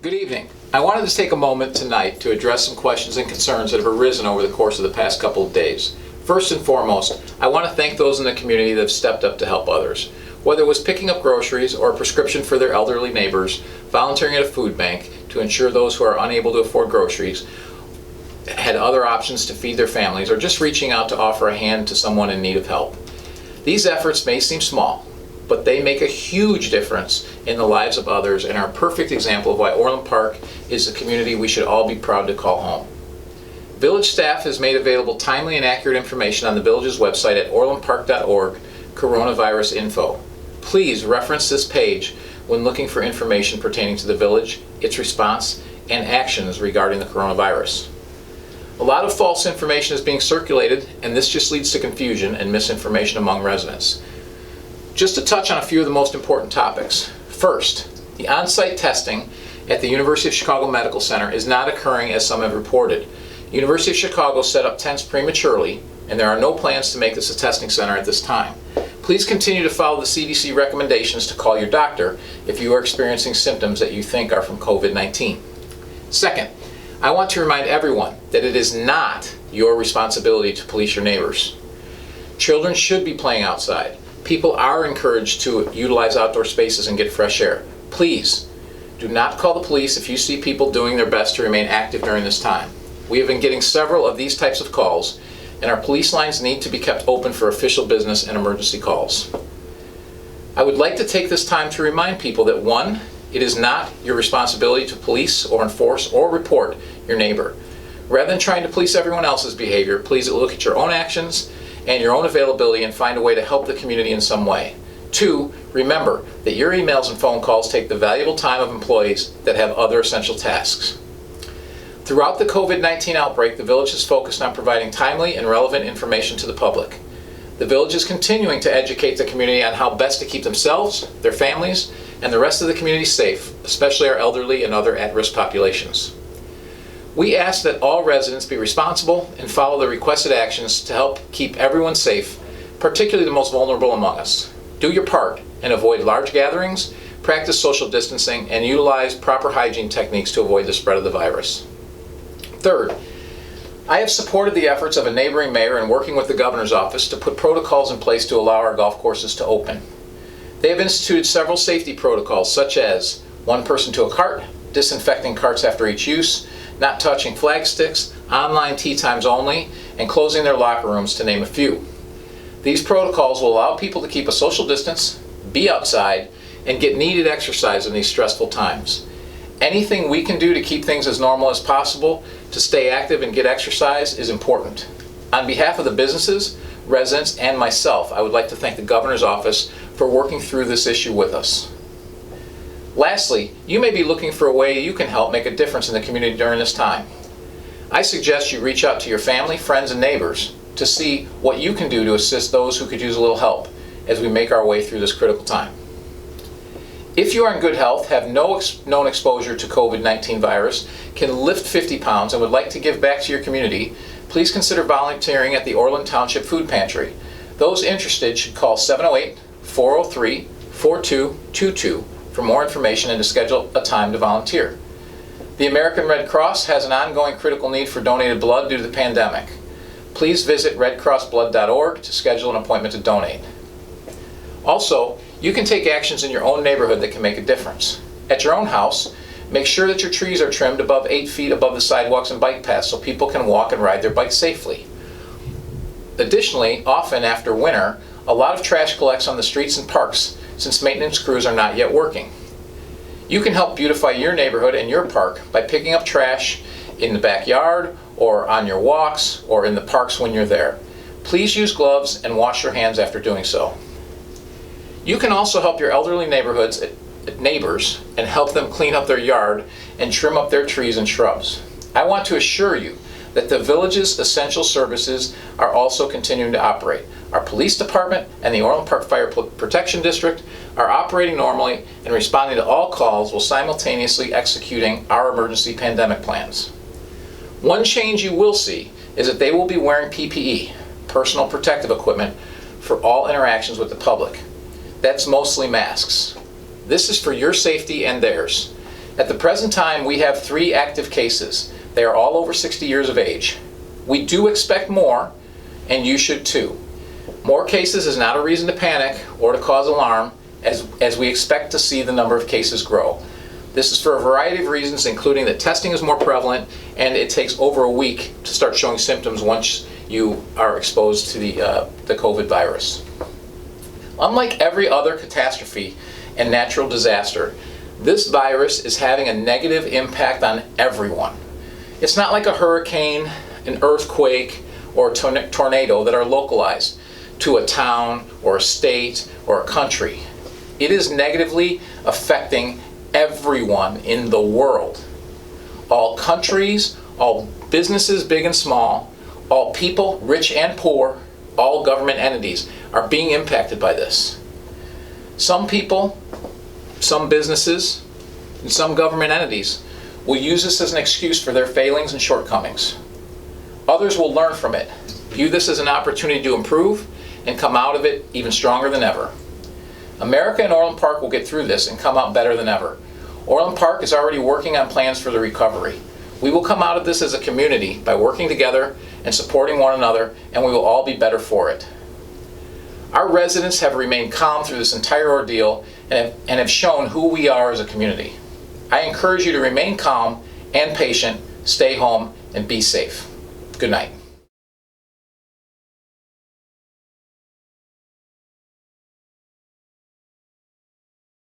Good evening. I wanted to take a moment tonight to address some questions and concerns that have arisen over the course of the past couple of days. First and foremost, I want to thank those in the community that have stepped up to help others. Whether it was picking up groceries or a prescription for their elderly neighbors, volunteering at a food bank to ensure those who are unable to afford groceries had other options to feed their families, or just reaching out to offer a hand to someone in need of help. These efforts may seem small, but they make a huge difference in the lives of others and are a perfect example of why Orland Park is a community we should all be proud to call home. Village staff has made available timely and accurate information on the village's website at orlandpark.org, coronavirus info. Please reference this page when looking for information pertaining to the village, its response, and actions regarding the coronavirus. A lot of false information is being circulated, and this just leads to confusion and misinformation among residents. Just to touch on a few of the most important topics. First, the on-site testing at the University of Chicago Medical Center is not occurring as some have reported. University of Chicago set up tents prematurely, and there are no plans to make this a testing center at this time. Please continue to follow the CDC recommendations to call your doctor if you are experiencing symptoms that you think are from COVID-19. Second, I want to remind everyone that it is not your responsibility to police your neighbors. Children should be playing outside. People are encouraged to utilize outdoor spaces and get fresh air. Please, do not call the police if you see people doing their best to remain active during this time. We have been getting several of these types of calls, and our police lines need to be kept open for official business and emergency calls. I would like to take this time to remind people that 1, it is not your responsibility to police or enforce or report your neighbor. Rather than trying to police everyone else's behavior, please look at your own actions and your own availability and find a way to help the community in some way. 2, remember that your emails and phone calls take the valuable time of employees that have other essential tasks. Throughout the COVID-19 outbreak, the village has focused on providing timely and relevant information to the public. The village is continuing to educate the community on how best to keep themselves, their families, and the rest of the community safe, especially our elderly and other at-risk populations. We ask that all residents be responsible and follow the requested actions to help keep everyone safe, particularly the most vulnerable among us. Do your part and avoid large gatherings, practice social distancing, and utilize proper hygiene techniques to avoid the spread of the virus. Third, I have supported the efforts of a neighboring mayor in working with the governor's office to put protocols in place to allow our golf courses to open. They have instituted several safety protocols, such as 1 person to a cart, disinfecting carts after each use, not touching flag sticks, online tee times only, and closing their locker rooms, to name a few. These protocols will allow people to keep a social distance, be outside, and get needed exercise in these stressful times. Anything we can do to keep things as normal as possible, to stay active and get exercise, is important. On behalf of the businesses, residents, and myself, I would like to thank the governor's office for working through this issue with us. Lastly, you may be looking for a way you can help make a difference in the community during this time. I suggest you reach out to your family, friends, and neighbors to see what you can do to assist those who could use a little help as we make our way through this critical time. If you are in good health, have no known exposure to COVID-19 virus, can lift 50 pounds, and would like to give back to your community, please consider volunteering at the Orland Township Food Pantry. Those interested should call 708-403-4222 for more information and to schedule a time to volunteer. The American Red Cross has an ongoing critical need for donated blood due to the pandemic. Please visit redcrossblood.org to schedule an appointment to donate. Also, you can take actions in your own neighborhood that can make a difference. At your own house, make sure that your trees are trimmed above 8 feet above the sidewalks and bike paths so people can walk and ride their bikes safely. Additionally, often after winter, a lot of trash collects on the streets and parks since maintenance crews are not yet working. You can help beautify your neighborhood and your park by picking up trash in the backyard or on your walks or in the parks when you're there. Please use gloves and wash your hands after doing so. You can also help your elderly neighbors and help them clean up their yard and trim up their trees and shrubs. I want to assure you that the village's essential services are also continuing to operate. Our police department and the Orland Park Fire Protection District are operating normally and responding to all calls while simultaneously executing our emergency pandemic plans. One change you will see is that they will be wearing PPE, personal protective equipment, for all interactions with the public. That's mostly masks. This is for your safety and theirs. At the present time, we have 3 active cases. They are all over 60 years of age. We do expect more, and you should too. More cases is not a reason to panic or to cause alarm, as we expect to see the number of cases grow. This is for a variety of reasons, including that testing is more prevalent and it takes over a week to start showing symptoms once you are exposed to the COVID virus. Unlike every other catastrophe and natural disaster, this virus is having a negative impact on everyone. It's not like a hurricane, an earthquake, or a tornado that are localized to a town or a state or a country. It is negatively affecting everyone in the world. All countries, all businesses big and small, all people, rich and poor, all government entities are being impacted by this. Some people, some businesses, and some government entities will use this as an excuse for their failings and shortcomings. Others will learn from it, view this as an opportunity to improve, and come out of it even stronger than ever. America and Orland Park will get through this and come out better than ever. Orland Park is already working on plans for the recovery. We will come out of this as a community by working together and supporting one another, and we will all be better for it. Our residents have remained calm through this entire ordeal and have shown who we are as a community. I encourage you to remain calm and patient, stay home, and be safe. Good night.